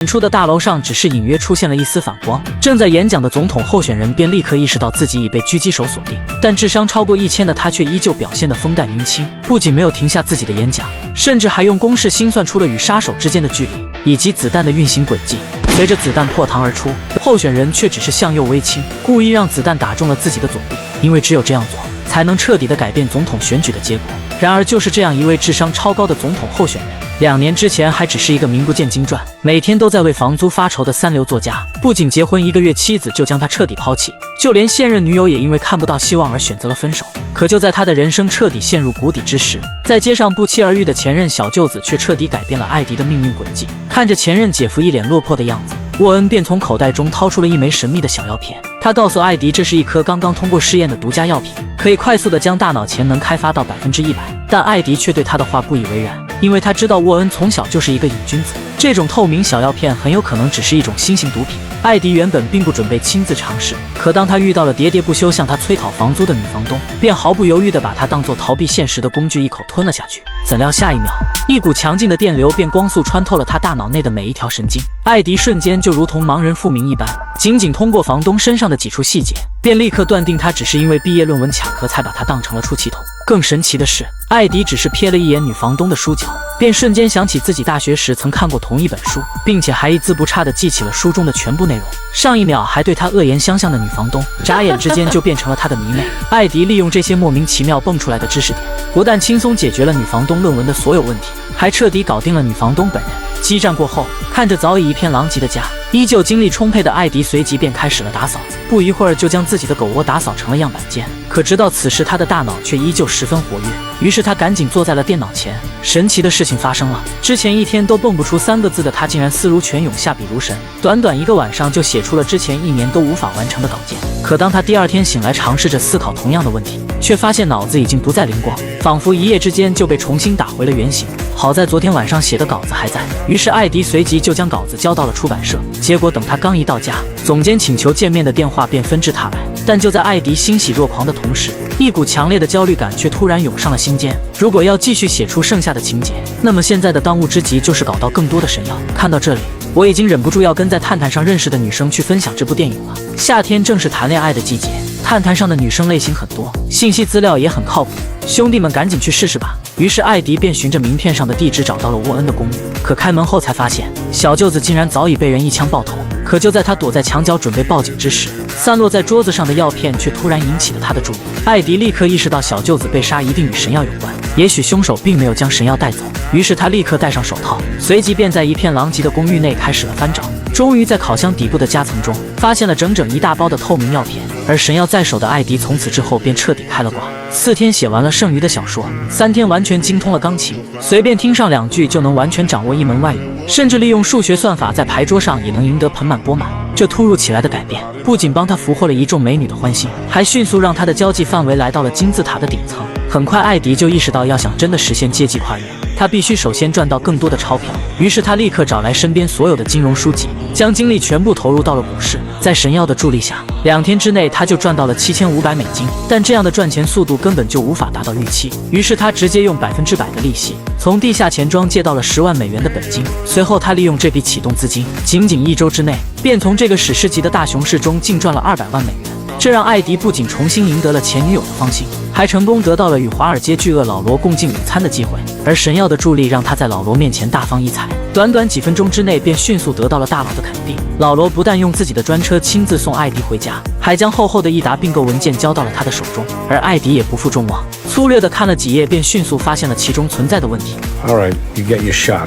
远处的大楼上只是隐约出现了一丝反光，正在演讲的总统候选人便立刻意识到自己已被狙击手锁定，但智商超过1000的他却依旧表现得风淡云轻，不仅没有停下自己的演讲，甚至还用公式心算出了与杀手之间的距离以及子弹的运行轨迹。随着子弹破膛而出，候选人却只是向右微倾，故意让子弹打中了自己的左臂，因为只有这样做，才能彻底的改变总统选举的结果。然而，就是这样一位智商超高的总统候选人，2年之前还只是一个名不见经传、每天都在为房租发愁的三流作家，不仅结婚1个月，妻子就将他彻底抛弃，就连现任女友也因为看不到希望而选择了分手。可就在他的人生彻底陷入谷底之时，在街上不期而遇的前任小舅子却彻底改变了艾迪的命运轨迹。看着前任姐夫一脸落魄的样子，沃恩便从口袋中掏出了一枚神秘的小药片。他告诉艾迪，这是一颗刚刚通过试验的独家药品，可以快速的将大脑潜能开发到100%。但艾迪却对他的话不以为然，因为他知道沃恩从小就是一个瘾君子，这种透明小药片很有可能只是一种新型毒品。艾迪原本并不准备亲自尝试，可当他遇到了喋喋不休向他催讨房租的女房东，便毫不犹豫地把他当作逃避现实的工具一口吞了下去。怎料下一秒，一股强劲的电流便光速穿透了他大脑内的每一条神经，艾迪瞬间就如同盲人复明一般，仅通过房东身上的几处细节，便立刻断定他只是因为毕业论文卡壳才把他当成了出气筒。更神奇的是，艾迪只是瞥了一眼女房东的书角，便瞬间想起自己大学时曾看过同一本书，并且还一字不差地记起了书中的全部内容。上一秒还对他恶言相向的女房东，眨眼之间就变成了他的迷妹。艾迪利用这些莫名其妙蹦出来的知识点，不但轻松解决了女房东论文的所有问题，还彻底搞定了女房东本人。激战过后，看着早已一片狼藉的家，依旧精力充沛的艾迪随即便开始了打扫子，不一会儿就将自己的狗窝打扫成了样板间。可直到此时，他的大脑却依旧十分活跃，于是他赶紧坐在了电脑前。神奇的事情发生了，之前一天都蹦不出3个字的他，竟然思如泉涌，下笔如神，短短1个晚上就写出了之前1年都无法完成的稿件。可当他第2天醒来，尝试着思考同样的问题，却发现脑子已经不再灵光，仿佛一夜之间就被重新打回了原形。好在昨天晚上写的稿子还在，于是艾迪随即就将稿子交到了出版社。结果等他刚一到家，总监请求见面的电话便纷至沓来。但就在艾迪欣喜若狂的同时，一股强烈的焦虑感却突然涌上了心间。如果要继续写出剩下的情节，那么现在的当务之急就是搞到更多的神药。看到这里，我已经忍不住要跟在探探上认识的女生去分享这部电影了。夏天正是谈恋爱的季节，探探上的女生类型很多，信息资料也很靠谱，兄弟们赶紧去试试吧。于是艾迪便循着名片上的地址找到了沃恩的公寓，可开门后才发现小舅子竟然早已被人一枪爆头。可就在他躲在墙角准备报警之时，散落在桌子上的药片却突然引起了他的注意。艾迪立刻意识到小舅子被杀一定与神药有关，也许凶手并没有将神药带走。于是他立刻戴上手套，随即便在一片狼藉的公寓内开始了翻找。终于在烤箱底部的夹层中发现了整整一大包的透明药片，而神药在手的艾迪从此之后便彻底开了挂。4天写完了剩余的小说，3天完全精通了钢琴，随便听上2句就能完全掌握一门外语，甚至利用数学算法在牌桌上也能赢得盆满钵满。这突如其来的改变不仅帮他俘获了一众美女的欢心，还迅速让他的交际范围来到了金字塔的顶层。很快艾迪就意识到，要想真的实现阶级跨越，他必须首先赚到更多的钞票。于是他立刻找来身边所有的金融书籍，将精力全部投入到了股市。在神药的助力下，2天之内他就赚到了7500美金，但这样的赚钱速度根本就无法达到预期。于是他直接用100%的利息从地下钱庄借到了10万美元的本金。随后他利用这笔启动资金，仅1周之内便从这个史诗级的大熊市中净赚了200万美元。这让艾迪不仅重新赢得了前女友的芳心，还成功得到了与华尔街巨鳄老罗共进午餐的机会。而神药的助力让他在老罗面前大放异彩，短短几分钟之内便迅速得到了大佬的肯定。老罗不但用自己的专车亲自送艾迪回家，还将厚厚的一沓并购文件交到了他的手中。而艾迪也不负众望，粗略地看了几页，便迅速发现了其中存在的问题。 All right, you get your shot.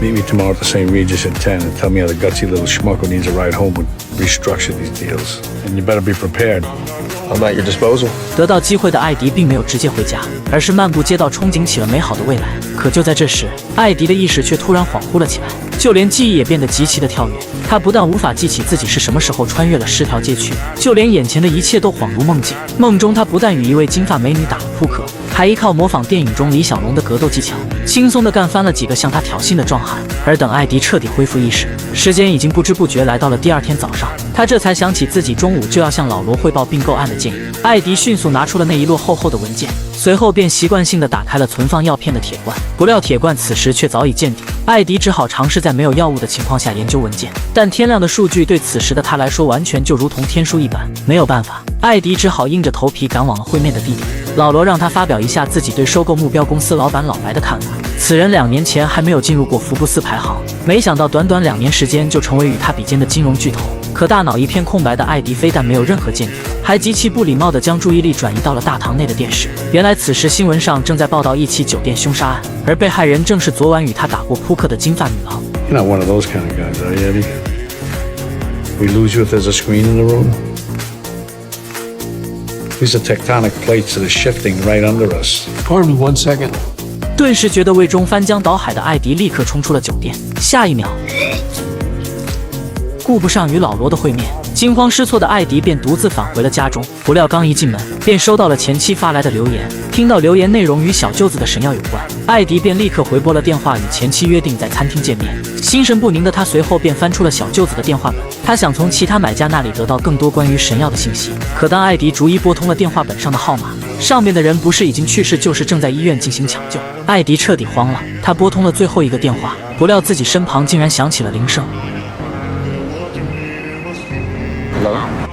Meet me tomorrow at the St. Regis at 10 and tell me how the gutsy little schmucko needs a ride home and restructure these deals. And you better be prepared. I'm at your disposal. 得到机会的艾迪并没有直接回家，而是漫步街道，憧憬起了美好的未来。可就在这时，艾迪的意识却突然恍惚了起来，就连记忆也变得极其的跳跃。他不但无法记起自己是什么时候穿越了10条街区，就连眼前的一切都恍如梦境。梦中他不但与一位金发美女打了扑克，还依靠模仿电影中李小龙的格斗技巧，轻松地干翻了几个向他挑衅的壮汉。而等艾迪彻底恢复意识，时间已经不知不觉来到了第2天早上。他这才想起自己中午就要向老罗汇报并购案的建议。艾迪迅速拿出了那一摞厚厚的文件，随后便习惯性地打开了存放药片的铁罐。不料铁罐此时却早已见底，艾迪只好尝试在没有药物的情况下研究文件，但天亮的数据对此时的他来说完全就如同天书一般。没有办法，艾迪只好硬着头皮赶往了会面的地点。老罗让他发表一下自己对收购目标公司老板老白的看法。此人2年前还没有进入过福布斯排行，没想到短短2年时间就成为与他比肩的金融巨头。可大脑一片空白的艾迪非但没有任何见地，还极其不礼貌地将注意力转移到了大堂内的电视。原来此时新闻上正在报道一起酒店凶杀案，而被害人正是昨晚与他打过扑克的金发女郎。 You're not one of those kind of guys, are you, Eddie? We lose you if there's a screen in the room? These are tectonic plates that are shifting right under us. Pardon me 1 second. 顿时觉得胃中翻江倒海的艾迪立刻冲出了酒店，下一秒顾不上与老罗的会面，惊慌失措的艾迪便独自返回了家中。不料刚一进门，便收到了前妻发来的留言。听到留言内容与小舅子的神药有关，艾迪便立刻回拨了电话，与前妻约定在餐厅见面。心神不宁的他随后便翻出了小舅子的电话本，他想从其他买家那里得到更多关于神药的信息。可当艾迪逐一拨通了电话本上的号码，上面的人不是已经去世，就是正在医院进行抢救。艾迪彻底慌了，他拨通了最后一个电话，不料自己身旁竟然响起了铃声。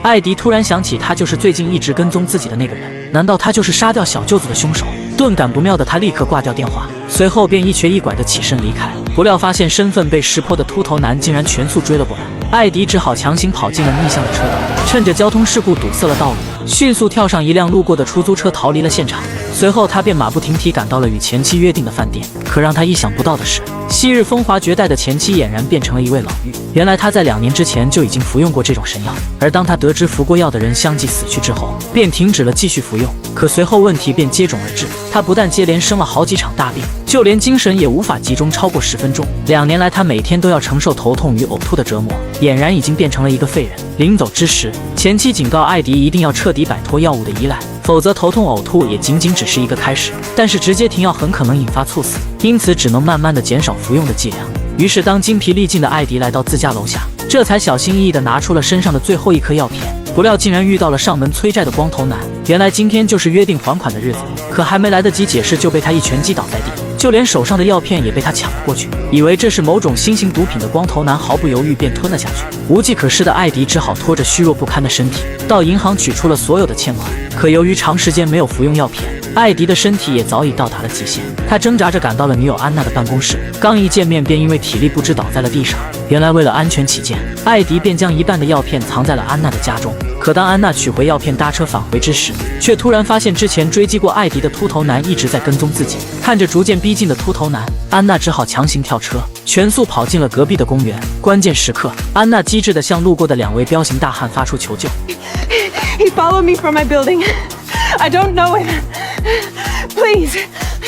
艾迪突然想起，他就是最近一直跟踪自己的那个人，难道他就是杀掉小舅子的凶手？顿感不妙的他立刻挂掉电话，随后便一瘸一拐地起身离开。不料发现身份被识破的秃头男竟然全速追了过来，艾迪只好强行跑进了逆向的车道，趁着交通事故堵塞了道路，迅速跳上一辆路过的出租车逃离了现场。随后他便马不停蹄赶到了与前妻约定的饭店。可让他意想不到的是，昔日风华绝代的前妻俨然变成了一位老妪。原来他在2年之前就已经服用过这种神药，而当他得知服过药的人相继死去之后，便停止了继续服用。可随后问题便接踵而至，他不但接连生了好几场大病，就连精神也无法集中超过10分钟。2年来，他每天都要承受头痛与呕吐的折磨，俨然已经变成了一个废人。临走之时，前妻警告艾迪一定要彻底摆脱药物的依赖，否则头痛呕吐也仅仅只是一个开始，但是直接停药很可能引发猝死，因此只能慢慢的减少服用的剂量。于是当精疲力尽的艾迪来到自家楼下，这才小心翼翼地拿出了身上的最后一颗药片，不料竟然遇到了上门催债的光头男。原来今天就是约定还款的日子，可还没来得及解释，就被他一拳击倒在地，就连手上的药片也被他抢了过去。以为这是某种新型毒品的光头男毫不犹豫便吞了下去。无计可施的艾迪只好拖着虚弱不堪的身体到银行取出了所有的欠款。可由于长时间没有服用药片，艾迪的身体也早已到达了极限。他挣扎着赶到了女友安娜的办公室，刚一见面便因为体力不支倒在了地上。原来为了安全起见，艾迪便将一半的药片藏在了安娜的家中。可当安娜取回药片搭车返回之时，却突然发现之前追击过艾迪的秃头男一直在跟踪自己。看着逐渐逼近的秃头男，安娜只好强行跳车，全速跑进了隔壁的公园。关键时刻，安娜机智地向路过的2位彪形大汉发出求救。He followed me from my building. I don't know him. Please.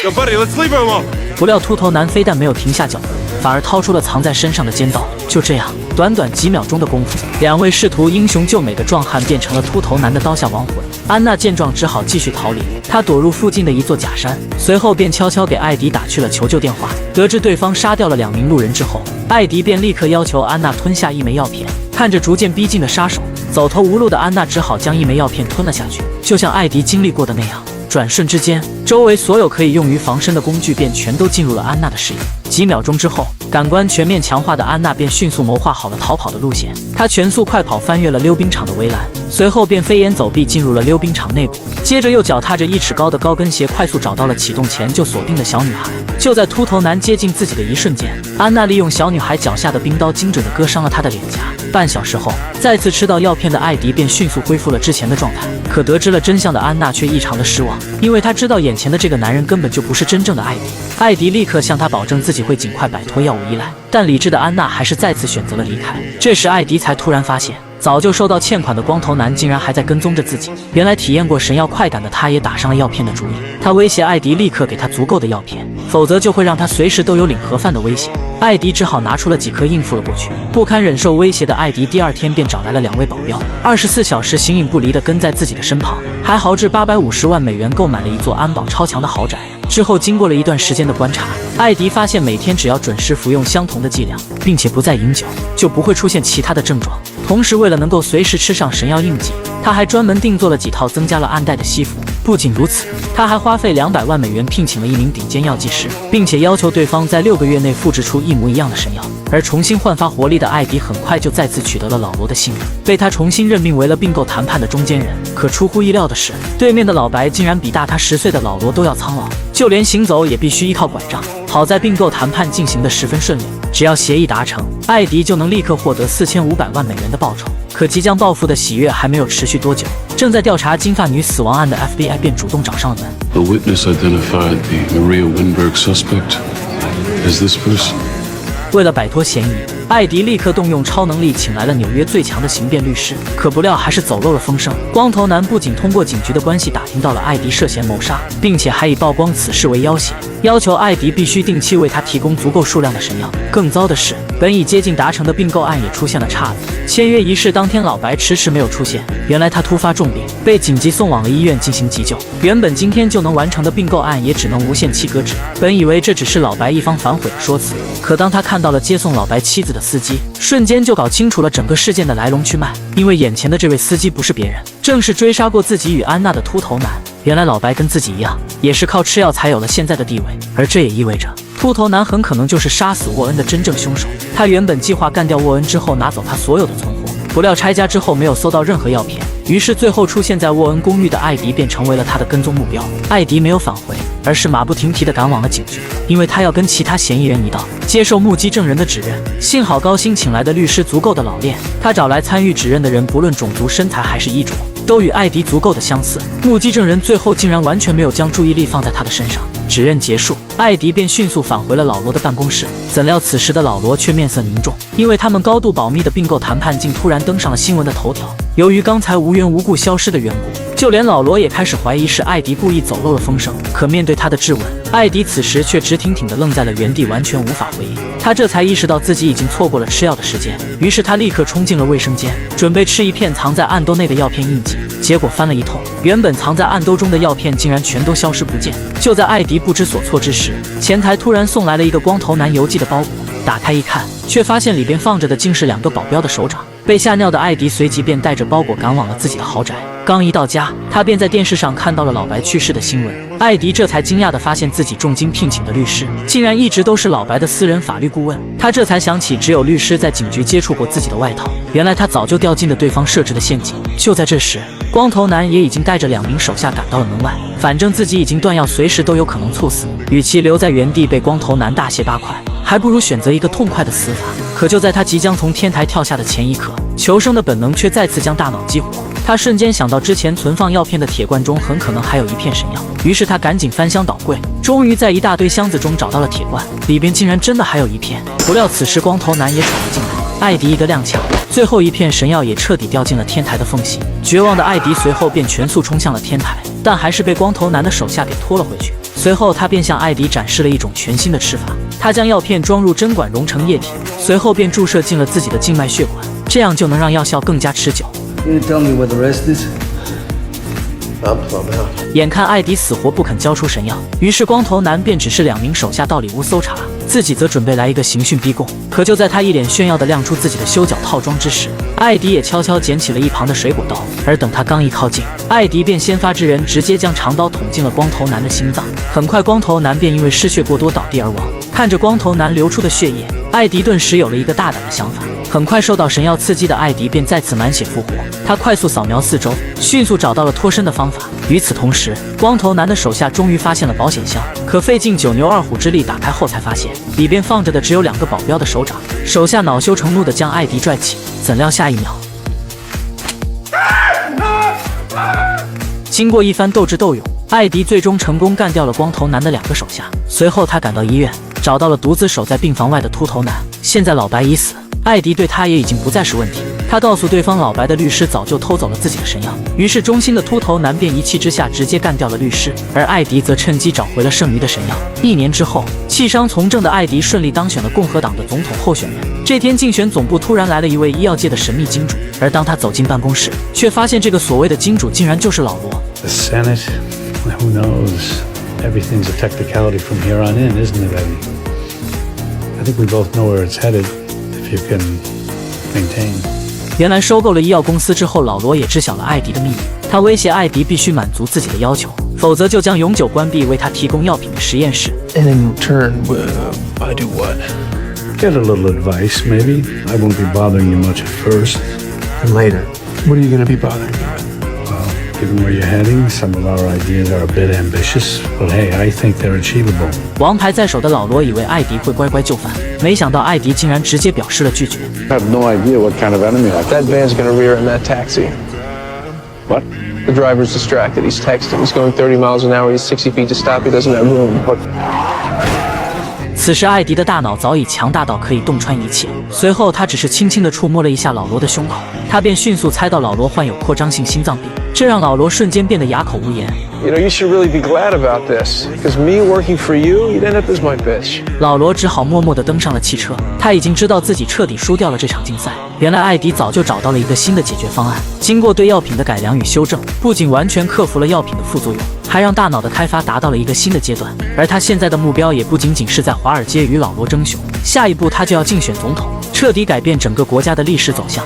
Yo, buddy, let's leave her alone. 不料秃头男非但没有停下脚步，反而掏出了藏在身上的尖刀。就这样，短短几秒钟的功夫，2位试图英雄救美的壮汉变成了秃头男的刀下亡魂。安娜见状只好继续逃离，她躲入附近的一座假山，随后便悄悄给艾迪打去了求救电话。得知对方杀掉了2名路人之后，艾迪便立刻要求安娜吞下1枚药片。看着逐渐逼近的杀手，走投无路的安娜只好将1枚药片吞了下去。就像艾迪经历过的那样，转瞬之间，周围所有可以用于防身的工具便全都进入了安娜的视野。几秒钟之后，感官全面强化的安娜便迅速谋划好了逃跑的路线。她全速快跑翻越了溜冰场的围栏，随后便飞檐走壁进入了溜冰场内部，接着又脚踏着1尺高的高跟鞋，快速找到了启动前就锁定的小女孩。就在秃头男接近自己的一瞬间，安娜利用小女孩脚下的冰刀精准地割伤了她的脸颊。半小时后，再次吃到药片的艾迪便迅速恢复了之前的状态。可得知了真相的安娜却异常的失望，因为她知道眼前的这个男人根本就不是真正的艾迪。艾迪立刻向她保证自己会尽快摆脱药物依赖，但理智的安娜还是再次选择了离开。这时艾迪才突然发现，早就收到欠款的光头男竟然还在跟踪着自己。原来体验过神药快感的他也打上了药片的主意。他威胁艾迪立刻给他足够的药片，否则就会让他随时都有领盒饭的危险。艾迪只好拿出了几颗应付了过去。不堪忍受威胁的艾迪第2天便找来了2位保镖，24小时形影不离地跟在自己的身旁，还豪掷850万美元购买了一座安保超强的豪宅。之后经过了一段时间的观察，艾迪发现每天只要准时服用相同的剂量，并且不再饮酒，就不会出现其他的症状。同时为了能够随时吃上神药应急，他还专门定做了几套增加了暗带的西服，不仅如此，他还花费200万美元聘请了一名顶尖药剂师，并且要求对方在6个月内复制出一模一样的神药。而重新焕发活力的艾迪很快就再次取得了老罗的信任，被他重新任命为了并购谈判的中间人。可出乎意料的是，对面的老白竟然比大他10岁的老罗都要苍老，就连行走也必须依靠拐杖。好在并购谈判进行得十分顺利，只要协议达成，艾迪就能立刻获得4500万美元的报酬。可即将报复的喜悦还没有持续多久，正在调查金发女死亡案的 FBI 便主动找上了门。The witness identified the Maria Winberg suspect as this person. 为了摆脱嫌疑，艾迪立刻动用超能力请来了纽约最强的刑辩律师，可不料还是走漏了风声。光头男不仅通过警局的关系打听到了艾迪涉嫌谋杀，并且还以曝光此事为要挟，要求艾迪必须定期为他提供足够数量的神药。更糟的是，本已接近达成的并购案也出现了岔子。签约仪式当天，老白迟迟没有出现，原来他突发重病，被紧急送往了医院进行急救。原本今天就能完成的并购案也只能无限期搁置。本以为这只是老白一方反悔的说辞，可当他看到了接送老白妻子的司机，瞬间就搞清楚了整个事件的来龙去脉。因为眼前的这位司机不是别人，正是追杀过自己与安娜的秃头男。原来老白跟自己一样，也是靠吃药才有了现在的地位，而这也意味着秃头男很可能就是杀死沃恩的真正凶手。他原本计划干掉沃恩之后拿走他所有的存货，不料拆家之后没有搜到任何药片，于是最后出现在沃恩公寓的艾迪便成为了他的跟踪目标。艾迪没有返回，而是马不停蹄地赶往了警局，因为他要跟其他嫌疑人一道接受目击证人的指认。幸好高薪请来的律师足够的老练，他找来参与指认的人不论种族、身材还是衣着，都与艾迪足够的相似。目击证人最后竟然完全没有将注意力放在他的身上。指认结束，艾迪便迅速返回了老罗的办公室。怎料此时的老罗却面色凝重，因为他们高度保密的并购谈判竟突然登上了新闻的头条。由于刚才无缘无故消失的缘故，就连老罗也开始怀疑是艾迪故意走漏了风声。可面对他的质问，艾迪此时却直挺挺地愣在了原地，完全无法回应。他这才意识到自己已经错过了吃药的时间，于是他立刻冲进了卫生间，准备吃一片藏在暗兜内的药片应急。结果翻了一通，原本藏在暗兜中的药片竟然全都消失不见。就在艾迪不知所措之时，前台突然送来了一个光头男邮寄的包裹，打开一看，却发现里边放着的竟是2个保镖的手掌。被吓尿的艾迪随即便带着包裹赶往了自己的豪宅。刚一到家，他便在电视上看到了老白去世的新闻。艾迪这才惊讶地发现自己重金聘请的律师竟然一直都是老白的私人法律顾问。他这才想起只有律师在警局接触过自己的外套，原来他早就掉进了对方设置的陷阱。就在这时，光头男也已经带着2名手下赶到了门外，反正自己已经断药，随时都有可能猝死，与其留在原地被光头男大卸八块，还不如选择一个痛快的死法。可就在他即将从天台跳下的前一刻，求生的本能却再次将大脑激活。他瞬间想到之前存放药片的铁罐中很可能还有一片神药，于是他赶紧翻箱倒柜，终于在一大堆箱子中找到了铁罐，里边竟然真的还有一片。不料此时光头男也闯了进来，艾迪一个踉跄，最后一片神药也彻底掉进了天台的缝隙。绝望的艾迪随后便全速冲向了天台，但还是被光头男的手下给拖了回去。随后他便向艾迪展示了一种全新的吃法，他将药片装入针管溶成液体，随后便注射进了自己的静脉血管，这样就能让药效更加持久。Can you tell me where the rest is? I'm plumb out. 眼看艾迪死活不肯交出神药，于是光头男便指示2名手下到里屋搜查，自己则准备来一个刑讯逼供。可就在他一脸炫耀地亮出自己的修脚套装之时，艾迪也悄悄捡起了一旁的水果刀，而等他刚一靠近，艾迪便先发制人，直接将长刀捅进了光头男的心脏。很快光头男便因为失血过多倒地而亡。看着光头男流出的血液，艾迪顿时有了一个大胆的想法。很快受到神药刺激的艾迪便再次满血复活，他快速扫描四周，迅速找到了脱身的方法。与此同时，光头男的手下终于发现了保险箱，可费尽9牛2虎之力打开后才发现里边放着的只有2个保镖的手掌。手下恼羞成怒地将艾迪拽起，怎料下一秒，经过一番斗智斗勇，艾迪最终成功干掉了光头男的2个手下。随后他赶到医院，找到了独自守在病房外的秃头男。现在老白已死，艾迪对他也已经不再是问题。他告诉对方老白的律师早就偷走了自己的神药，于是忠心的秃头男便一气之下直接干掉了律师，而艾迪则趁机找回了剩余的神药。1年之后，弃商从政的艾迪顺利当选了共和党的总统候选人。这天竞选总部突然来了一位医药界的神秘金主，而当他走进办公室，却发现这个所谓的金主竟然就是老罗。 The Senate? Who knows? Everything's a technicality from here on in, isn't it, Eddie? I think we both know where it's headed, if you can maintain. 原来收购了医药公司之后，老罗也知晓了艾迪的秘密。他威胁艾迪必须满足自己的要求，否则就将永久关闭为他提供药品的实验室。 And in return, I do what? Get a little advice, maybe. I won't be bothering you much at first. And later, what are you going to be bothering me with? Given where you're heading, some of our ideas are a bit ambitious, but hey, I think they're achievable. 王牌在手的老罗以为艾迪会乖乖就范，没想到艾迪竟然直接表示了拒绝。 I have no idea what kind of enemy I That van's going to rear in that taxi. What? The driver's distracted. He's texting. He's going 30 miles an hour. He's 60 feet to stop. He doesn't have room. What? 此时，艾迪的大脑早已强大到可以洞穿一切。随后，他只是轻轻地触摸了一下老罗的胸口，他便迅速猜到老罗患有扩张性心脏病，这让老罗瞬间变得哑口无言。 You know, you should really be glad about this. Because me working for you, you'd end up as my bitch. 老罗只好默默地登上了汽车。他已经知道自己彻底输掉了这场竞赛。原来艾迪早就找到了一个新的解决方案。经过对药品的改良与修正，不仅完全克服了药品的副作用，还让大脑的开发达到了一个新的阶段。而他现在的目标也不仅仅是在华尔街与老罗争雄，下一步他就要竞选总统，彻底改变整个国家的历史走向。